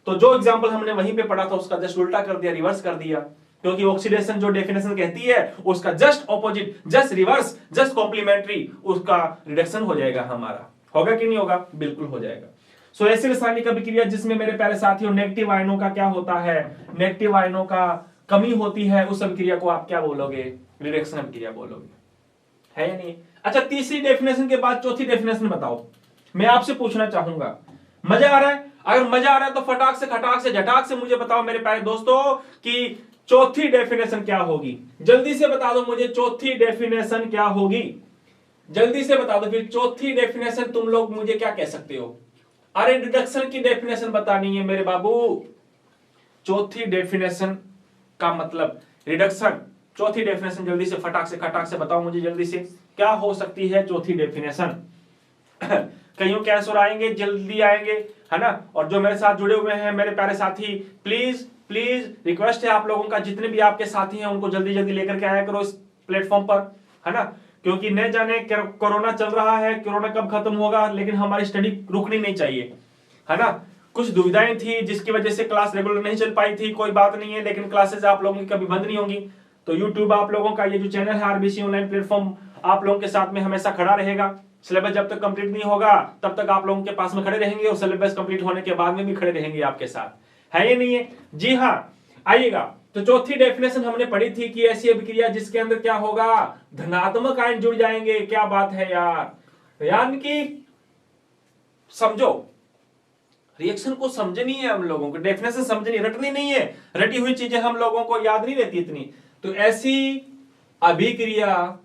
तो जो एग्जांपल हमने वहीं पे पढ़ा था उसका जस्ट उल्टा कर दिया, रिवर्स कर दिया, क्योंकि ऑक्सीडेशन जो डेफिनेशन कहती है उसका just opposite, just reverse, just complementary उसका रिडक्शन हो जाएगा हमारा। होगा कि नहीं होगा? बिल्कुल हो जाएगा। सो ऐसी रासायनिक अभिक्रिया जिसमें मेरे प्यारे साथियों नेगेटिव आयनों का क्या होता है, नेगेटिव आयनों का कमी होती है, उस अभिक्रिया को आप क्या बोलोगे? रिडक्शन अभिक्रिया बोलोगे, है या नहीं? अच्छा, तीसरी डेफिनेशन के बाद चौथी डेफिनेशन बताओ। मैं आपसे पूछना चाहूंगा, मजा आ रहा है? अगर मजा आ रहा है तो फटाक से खटाक से झटाक से मुझे बताओ मेरे प्यारे दोस्तों कि चौथी डेफिनेशन क्या होगी। जल्दी से बता दो मुझे, चौथी डेफिनेशन क्या होगी? जल्दी से बता दो फिर, चौथी डेफिनेशन तुम लोग मुझे क्या कह सकते हो? अरे रिडक्शन की डेफिनेशन बतानी है मेरे बाबू। चौथी डेफिनेशन का मतलब रिडक्शन। चौथी डेफिनेशन जल्दी से फटाक से खटाक से बताओ मुझे, जल्दी से क्या हो सकती है चौथी डेफिनेशन? कईयों के आंसर आएंगे, जल्दी आएंगे, है ना? और जो मेरे साथ जुड़े हुए हैं मेरे प्यारे साथी, प्लीज प्लीज रिक्वेस्ट है आप लोगों का, जितने भी आपके साथी हैं उनको जल्दी जल्दी लेकर के आया करो इस प्लेटफॉर्म पर, है ना? क्योंकि न जाने कोरोना चल रहा है, कोरोना कब खत्म होगा, लेकिन हमारी स्टडी रुकनी नहीं चाहिए, है ना? कुछ दुविधाएं थी जिसकी वजह से क्लास रेगुलर नहीं चल पाई थी, कोई बात नहीं है, लेकिन क्लासेस आप लोगों की कभी बंद नहीं होंगी। तो यूट्यूब आप लोगों का ये जो चैनल है आरबीसी ऑनलाइन प्लेटफॉर्म आप लोगों के साथ में हमेशा खड़ा रहेगा। सिलेबस जब तक कंप्लीट नहीं होगा तब तक आप लोगों के पास में खड़े रहेंगे, और सिलेबस कंप्लीट होने के बाद में भी खड़े रहेंगे आपके साथ, है ये नहीं है? जी हाँ, आइएगा। तो चौथी डेफिनेशन हमने पढ़ी थी कि ऐसी अभिक्रिया जिसके अंदर क्या होगा, धनात्मक आयन जुड़ जाएंगे। क्या बात है यार, यानी कि समझो, रिएक्शन को समझनी है हम लोगों को, डेफिनेशन समझनी, रटनी नहीं है। रटी हुई चीजें हम लोगों को याद नहीं रहती इतनी। तो ऐसी अभिक्रिया,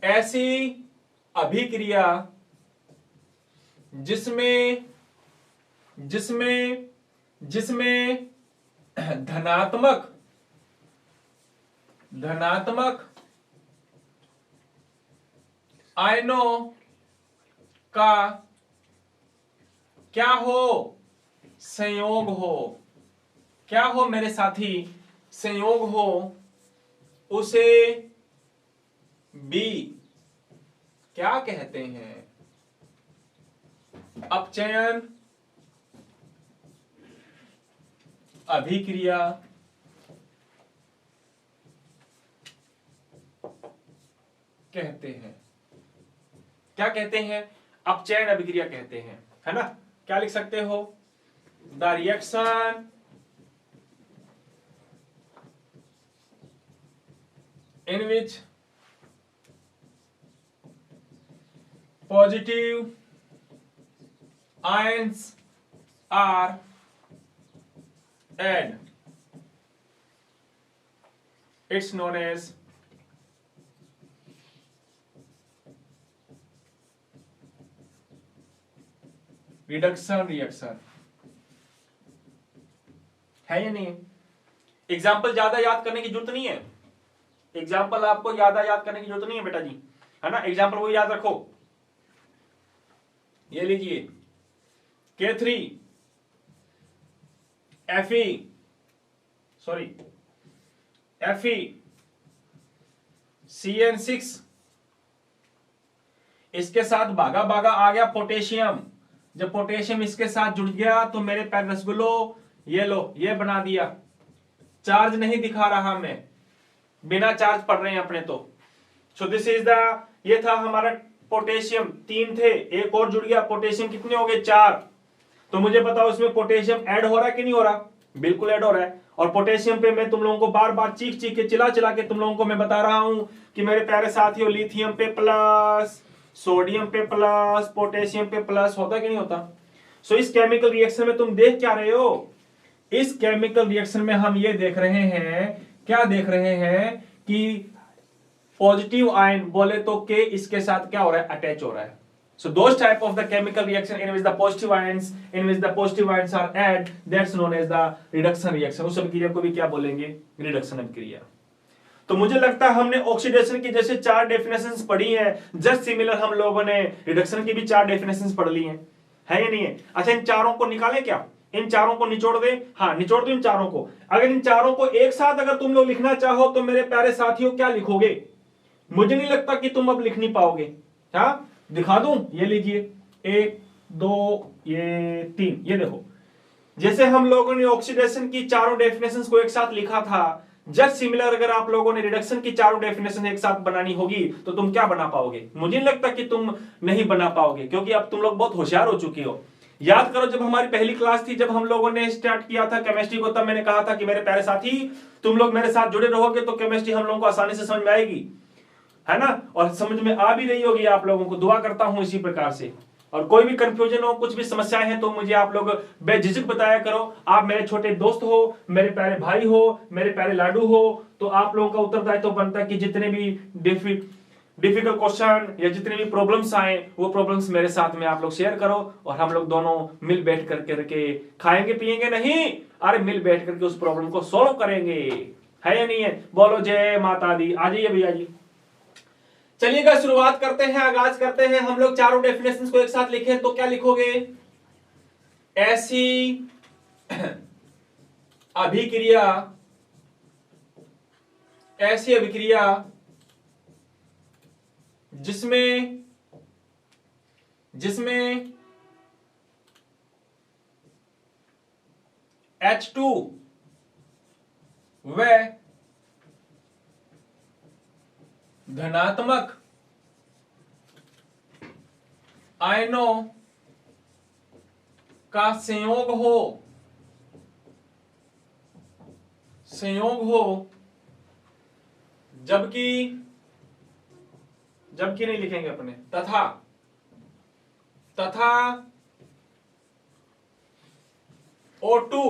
ऐसी अभिक्रिया जिसमें जिसमें जिसमें धनात्मक आयनों का क्या हो, संयोग हो। क्या हो मेरे साथी? संयोग हो, उसे बी क्या कहते हैं? अपचयन अभिक्रिया कहते हैं। क्या कहते हैं? अपचयन अभिक्रिया कहते हैं, है ना? क्या लिख सकते हो? The reaction in which positive ions are added, it's known as reduction reaction, है या नहीं? एग्जाम्पल ज्यादा याद करने की जरूरत नहीं है, एग्जाम्पल आपको ज्यादा याद करने की जरूरत नहीं है बेटा जी, है ना? एग्जाम्पल वो याद रखो। ये लीजिए K3 Fe CN6, इसके साथ भागा भागा आ गया पोटेशियम। जब पोटेशियम इसके साथ जुड़ गया तो मेरे पैर रसगुल्लो, ये लो, ये बना दिया। चार्ज नहीं दिखा रहा मैं, बिना चार्ज पढ़ रहे हैं अपने तो। सो दिस इज द, ये था हमारा पोटेशियम, 3 थे, एक और जुड़ गया, पोटेशियम कितने हो गए? 4। तो मुझे बताओ इसमें पोटेशियम ऐड हो रहा है कि नहीं हो रहा? बिल्कुल ऐड हो रहा है। और पोटेशियम पे मैं तुम लोगों को बार बार चीख चीख के, चिल्ला चिल्ला के तुम लोगों को मैं बता रहा हूं कि मेरे प्यारे साथियों, लिथियम पे प्लस, सोडियम पे प्लस, पोटेशियम पे प्लस, होता कि नहीं होता? सो इस केमिकल रिएक्शन में तुम देख क्या रहे हो? इस केमिकल रिएक्शन में हम ये देख रहे हैं, क्या देख रहे हैं कि पॉजिटिव आयन बोले तो के इसके साथ क्या हो रहा है? अटैच हो रहा है। So those type of the chemical reaction in which the positive ions are added, that's known as the reduction reaction. उस अभिक्रिया को भी क्या बोलेंगे? रिडक्शन अभिक्रिया। तो मुझे लगता है हमने ऑक्सीडेशन की जैसे 4 डेफिनेशंस पढ़ी है, जस्ट सिमिलर हम लोगों ने रिडक्शन की भी 4 डेफिनेशंस पढ़ ली हैं, है या नहीं है? अच्छा, इन चारों को निकालें क्या? इन चारों को निचोड़ दे, हाँ निचोड़ दो इन चारों को। अगर इन चारों को एक साथ अगर तुम लोग लिखना चाहो तो मेरे प्यारे साथियों क्या लिखोगे? मुझे नहीं लगता कि तुम अब लिख नहीं पाओगे। हाँ दिखा दूं, ये लीजिए 1 2 ये 3, ये देखो जैसे हम लोगों ने ऑक्सीडेशन की चारों डेफिनेशंस को एक साथ लिखा था, जस्ट सिमिलर अगर आप लोगों ने रिडक्शन की चारों डेफिनेशन एक साथ बनानी होगी तो तुम क्या बना पाओगे? मुझे नहीं लगता कि तुम नहीं बना पाओगे, क्योंकि अब तुम लोग बहुत होशियार हो चुके हो। याद करो जब हमारी पहली क्लास थी, जब हम लोगों ने स्टार्ट किया था केमिस्ट्री को, तब मैंने कहा था कि मेरे प्यारे साथी तुम लोग मेरे साथ जुड़े रहोगे तो केमिस्ट्री हम लोगों को आसानी से समझ में आएगी, है ना? और समझ में आ भी रही होगी आप लोगों को। दुआ करता हूं इसी प्रकार से। और कोई भी कंफ्यूजन हो, कुछ भी समस्याएं हैं तो मुझे आप लोग बेझिझक बताया करो। आप मेरे छोटे दोस्त हो, मेरे प्यारे भाई हो, मेरे प्यारे लाडू हो, तो आप लोगों का उत्तरदायित्व बनता है कि जितने भी डिफिकल्ट क्वेश्चन या जितने भी प्रॉब्लम्स आए वो प्रॉब्लम्स मेरे साथ में आप लोग शेयर करो, और हम लोग दोनों मिल बैठ करके खाएंगे पिएंगे नहीं, अरे मिल बैठ करके उस प्रॉब्लम को सॉल्व करेंगे, है या नहीं है? बोलो जय माता दी। आ जाइए भैया जी। चलिएगा शुरुआत करते हैं, आगाज करते हैं। हम लोग चारों डेफिनेशंस को एक साथ लिखें तो क्या लिखोगे? ऐसी अभिक्रिया जिसमें H2 व धनात्मक आयनों का संयोग हो, जबकि नहीं लिखेंगे अपने, तथा O2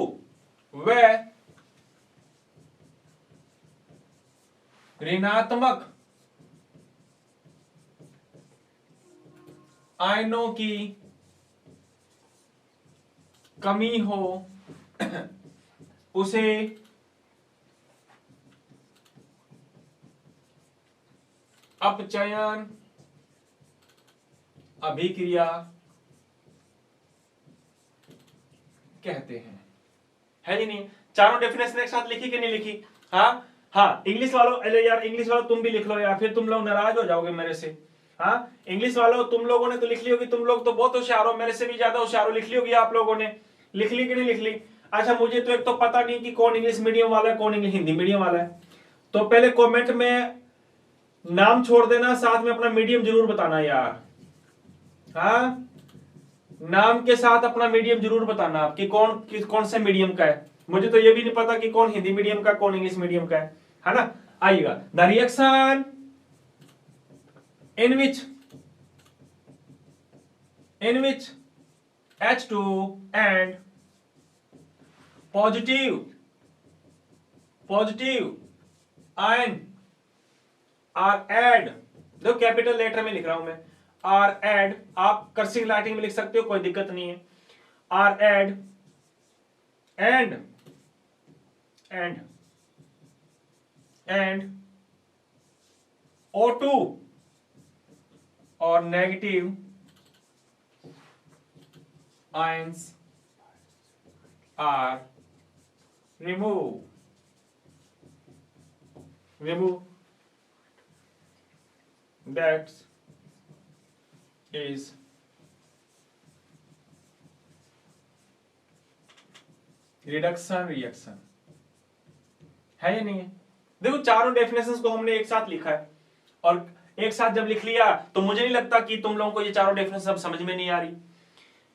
व ऋणात्मक आयनों की कमी हो, उसे अपचयन अभिक्रिया कहते हैं। है जी नहीं? चारों डेफिनेशन एक साथ लिखी कि नहीं लिखी? हाँ इंग्लिश वालों, अरे यार इंग्लिश वालों तुम भी लिख लो यार, फिर तुम लोग नाराज हो जाओगे मेरे से। हाँ इंग्लिश वालों तुम लोगों ने तो लिख ली होगी, तुम लोग तो बहुत होशियार हो, मेरे से भी ज्यादा होशियार हो, लिख ली होगी आप लोगों ने। लिख ली कि नहीं लिख ली? अच्छा मुझे तो एक तो पता नहीं कि कौन इंग्लिश मीडियम वाला है, कौन इंग्लिश हिंदी मीडियम वाला है। तो पहले कमेंट में नाम छोड़ देना, साथ में अपना मीडियम जरूर बताना यार। हाँ नाम के साथ अपना मीडियम जरूर बताना कि कौन से मीडियम का है। मुझे तो ये भी नहीं पता कि कौन हिंदी मीडियम का, कौन इंग्लिश मीडियम का है ना? आइएगा। The reaction in which H2 and positive ion are add, देखो कैपिटल लेटर में लिख रहा हूं मैं, आर एड, आप कर्सिव राइटिंग में लिख सकते हो, कोई दिक्कत नहीं है। आर एड एंड O2 और negative ions are remove that is reduction reaction. है या नहीं है? देखो चारों डेफिनेशंस को हमने एक साथ लिखा है, और एक साथ जब लिख लिया तो मुझे नहीं लगता कि तुम लोगों को ये चारों डेफिनेशन अब समझ में नहीं आ रही।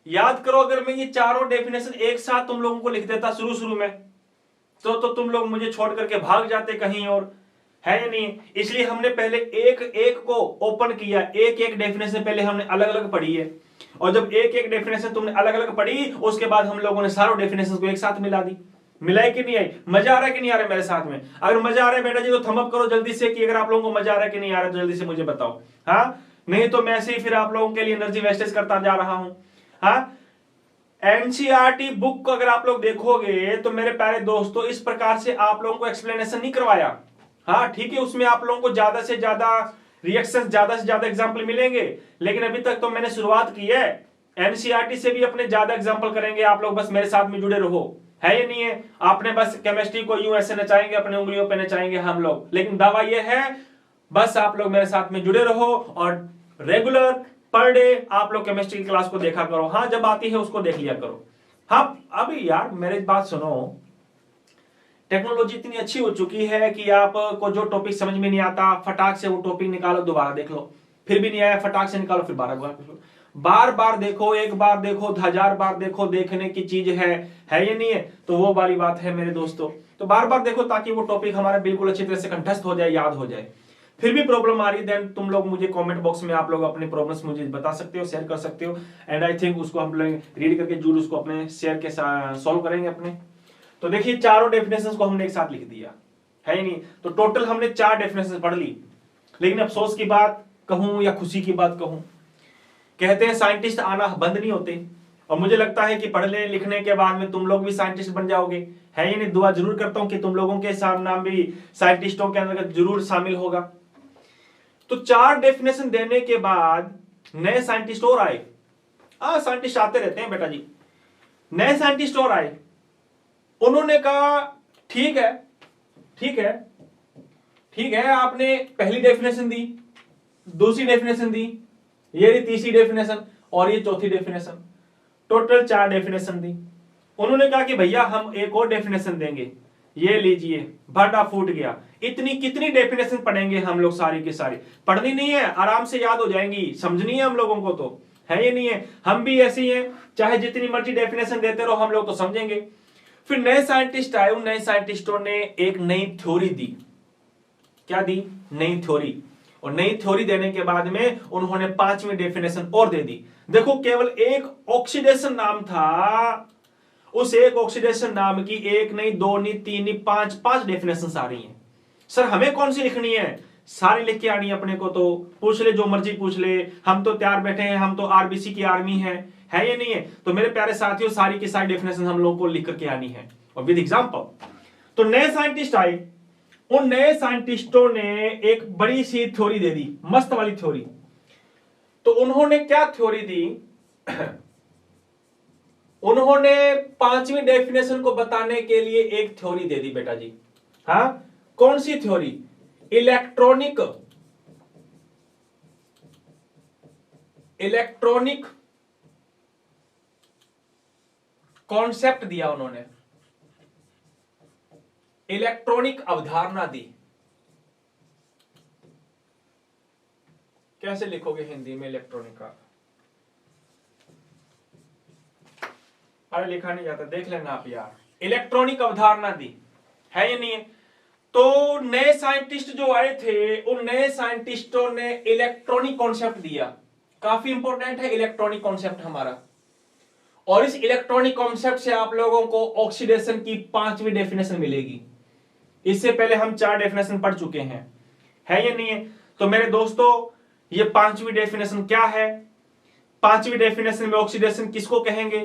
याद करो अगर मैं ये चारों डेफिनेशन एक साथ तुम लोगों को लिख देता शुरू में तो तुम लोग मुझे छोड़ करके भाग जाते कहीं और, है या नहीं? इसलिए हमने पहले एक एक को ओपन किया, एक एक डेफिनेशन पहले हमने अलग अलग पढ़ी है, और जब एक एक डेफिनेशन तुमने अलग अलग पढ़ी उसके बाद हम लोगों ने सारों डेफिनेशन को एक साथ मिला दी। मिलाई कि नहीं आई? मजा आ रहा है कि नहीं आ रहा है मेरे साथ में? अगर मजा आ रहा है बेटा जी तो थंब अप करो जल्दी से, कि अगर आप लोगों को मजा आ रहा है कि नहीं आ रहा है तो जल्दी से मुझे बताओ। हाँ नहीं तो मैं ऐसे ही फिर आप लोगों के लिए एनर्जी वेस्टेज करता जा रहा हूं। हाँ एनसीईआरटी बुक को अगर आप लोग देखोगे तो मेरे प्यारे दोस्तों इस प्रकार से आप लोगों को एक्सप्लेनेशन नहीं करवाया। हाँ ठीक है, उसमें आप लोगों को ज्यादा से ज्यादा रिएक्शन, ज्यादा से ज्यादा एग्जाम्पल मिलेंगे, लेकिन अभी तक तो मैंने शुरुआत की है एनसीईआरटी से भी अपने ज्यादा एग्जांपल करेंगे आप लोग, बस मेरे साथ में जुड़े रहो। है ये नहीं है, आपने बस केमिस्ट्री को यूं ऐसे नचाएंगे, अपने उंगलियों पे नचाएंगे हम लोग, लेकिन दावा ये है बस आप लोग मेरे साथ में जुड़े रहो और रेगुलर पर डे आप लोग केमिस्ट्री की क्लास को देखा करो। हाँ, जब आती है उसको देख लिया करो। हाँ, अभी यार मेरी बात सुनो, टेक्नोलॉजी इतनी अच्छी हो चुकी है कि आपको जो टॉपिक समझ में नहीं आता, फटाक से वो टॉपिक निकालो, दोबारा देख लो, फिर भी नहीं आया, फटाक से निकालो, फिर बार बार देखो, एक बार देखो, 1000 बार देखो, देखने की चीज है ये नहीं है? तो वो वाली बात है मेरे दोस्तों। तो बार बार देखो ताकि वो टॉपिक हमारा बिल्कुल अच्छी तरह से कंठस्थ हो जाए, याद हो जाए। फिर भी प्रॉब्लम आ रही देन तुम लोग मुझे कमेंट बॉक्स में आप लोग अपने प्रॉब्लम्स मुझे बता सकते हो, शेयर कर सकते हो, एंड आई थिंक उसको हम लोग रीड करके जरूर उसको अपने शेयर के साथ सॉल्व करेंगे अपने। तो देखिए, चारों डेफिनेशंस को हमने एक साथ लिख दिया, है ही नहीं? तो टोटल हमने 4 डेफिनेशंस पढ़ ली। लेकिन अफसोस की बात कहूं या खुशी की बात कहूं, कहते हैं साइंटिस्ट आना बंद नहीं होते, और मुझे लगता है कि पढ़ने लिखने के बाद में तुम लोग भी साइंटिस्ट बन जाओगे। है ये नहीं? दुआ जरूर करता हूं कि तुम लोगों के नाम भी साइंटिस्टों के अंदर जरूर शामिल होगा। तो 4 डेफिनेशन देने के बाद नए साइंटिस्ट और आए। साइंटिस्ट आते रहते हैं बेटा जी। नए साइंटिस्ट और आए, उन्होंने कहा ठीक है, ठीक है, ठीक है, आपने पहली डेफिनेशन दी, दूसरी डेफिनेशन दी, ये रही तीसरी डेफिनेशन, और ये चौथी डेफिनेशन, टोटल 4 डेफिनेशन दी। उन्होंने कहा कि भैया हम एक और डेफिनेशन देंगे, ये लीजिए, भाटा फूट गया। इतनी कितनी डेफिनेशन पढ़ेंगे हम लोग? सारी की सारी पढ़नी नहीं है, आराम से याद हो जाएंगी, समझनी है हम लोगों को। तो है ये नहीं है? हम भी ऐसे ही हैं, चाहे जितनी मर्जी डेफिनेशन देते रहो, हम लोग तो समझेंगे। फिर नए साइंटिस्ट आए, उन नए साइंटिस्टों ने एक नई थ्योरी दी। क्या दी? नई थ्योरी। और नई थ्योरी देने के बाद में उन्होंने 5वीं डेफिनेशन और दे दी। देखो, केवल एक ऑक्सीडेशन नाम था, उस एक ऑक्सीडेशन नाम की एक नहीं, दो नहीं, तीन नहीं, 5 डेफिनेशंस आ रही हैं। सर हमें कौन सी लिखनी है? सारी लिख के आनी है अपने को। तो पूछ ले, जो मर्जी पूछ ले, हम तो तैयार बैठे हैं, हम तो आरबीसी की आर्मी है ये नहीं है? तो मेरे प्यारे साथियों, सारी की सारी डेफिनेशन हम लोगों को लिख करके आनी है, और विद एग्जांपल। तो नए साइंटिस्ट आए, उन नए साइंटिस्टों ने एक बड़ी सी थ्योरी दे दी, मस्त वाली थ्योरी। तो उन्होंने क्या थ्योरी दी? उन्होंने 5वीं डेफिनेशन को बताने के लिए एक थ्योरी दे दी बेटा जी। हाँ, कौन सी थ्योरी? इलेक्ट्रॉनिक कॉन्सेप्ट दिया उन्होंने, इलेक्ट्रॉनिक अवधारणा दी। कैसे लिखोगे हिंदी में इलेक्ट्रॉनिक का? अरे लिखा नहीं जाता, देख लेना आप यार। इलेक्ट्रॉनिक अवधारणा दी, है या नहीं है? तो नए साइंटिस्ट जो आए थे, उन नए साइंटिस्टों ने इलेक्ट्रॉनिक कॉन्सेप्ट दिया। काफी इंपॉर्टेंट है इलेक्ट्रॉनिक कॉन्सेप्ट हमारा। और इस इलेक्ट्रॉनिक कॉन्सेप्ट से आप लोगों को ऑक्सीडेशन की 5वीं डेफिनेशन मिलेगी। इससे पहले हम 4 डेफिनेशन पढ़ चुके हैं, है या नहीं है? तो मेरे दोस्तों, ये 5वीं डेफिनेशन क्या है? 5वीं डेफिनेशन में ऑक्सीडेशन किसको कहेंगे?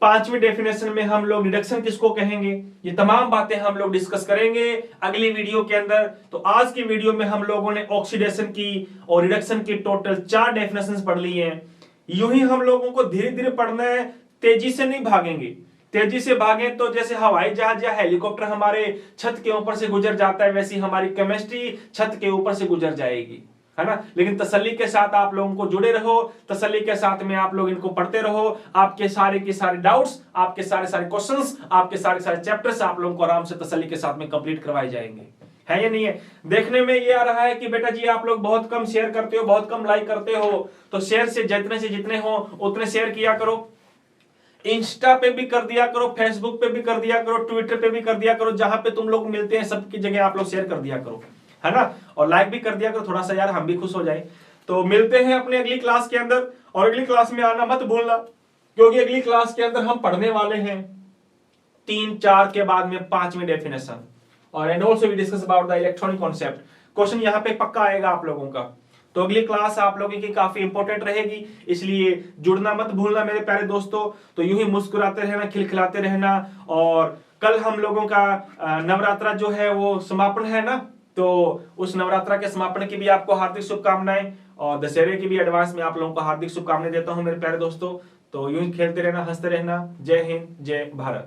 5वीं डेफिनेशन में हम लोग रिडक्शन किसको कहेंगे? ये तमाम बातें हम लोग डिस्कस करेंगे अगली वीडियो के अंदर। तो आज की वीडियो में हम लोगों ने ऑक्सीडेशन की और रिडक्शन की टोटल 4 डेफिनेशंस पढ़ ली हैं। यूं ही हम लोगों को धीरे धीरे पढ़ना है, तेजी से नहीं भागेंगे। तेजी से भागे तो जैसे हवाई जहाज या हेलीकॉप्टर हमारे छत के ऊपर से गुजर जाता है, वैसी हमारी केमिस्ट्री छत के ऊपर से गुजर जाएगी, है ना? लेकिन तसल्ली के साथ आप लोगों को जुड़े रहो, तसल्ली के साथ में आप लोग इनको पढ़ते रहो। आपके सारे के सारे डाउट्स, आपके सारे क्वेश्चंस, आपके सारे चैप्टर्स आप लोगों को आराम से तसल्ली के साथ में कंप्लीट करवाए जाएंगे, है या नहीं है? देखने में ये आ रहा है कि बेटा जी आप लोग बहुत कम शेयर करते हो, बहुत कम लाइक करते हो। तो शेयर से जितने हो उतने शेयर किया करो। इंस्टा पे भी कर दिया करो, फेसबुक पे भी कर दिया करो, ट्विटर पे भी कर दिया करो, जहां पे तुम लोग मिलते हैं सबकी जगह आप लोग शेयर कर दिया करो, है ना? और लाइक भी कर दिया करो थोड़ा सा यार, हम भी खुश हो जाए। तो मिलते हैं अपने अगली क्लास के अंदर, और अगली क्लास में आना मत भूलना, क्योंकि अगली क्लास के अंदर हम पढ़ने वाले हैं 3-4 के बाद में 5वीं डेफिनेशन, और and also we discuss about the electronic concept. Question यहाँ पे पक्का आएगा आप लोगों का। तो अगली क्लास आप लोगों की काफी इंपॉर्टेंट रहेगी, इसलिए जुड़ना मत भूलना मेरे प्यारे दोस्तों। तो यूं ही मुस्कुराते रहना, खिलखिलाते रहना। और कल हम लोगों का नवरात्रा जो है वो समापन है ना, तो उस नवरात्रा के समापन की भी आपको हार्दिक शुभकामनाएं, और दशहरे की भी एडवांस में आप लोगों को हार्दिक शुभकामनाएं देता हूं मेरे प्यारे दोस्तों। तो यूं ही खेलते रहना, हंसते रहना। जय हिंद, जय भारत।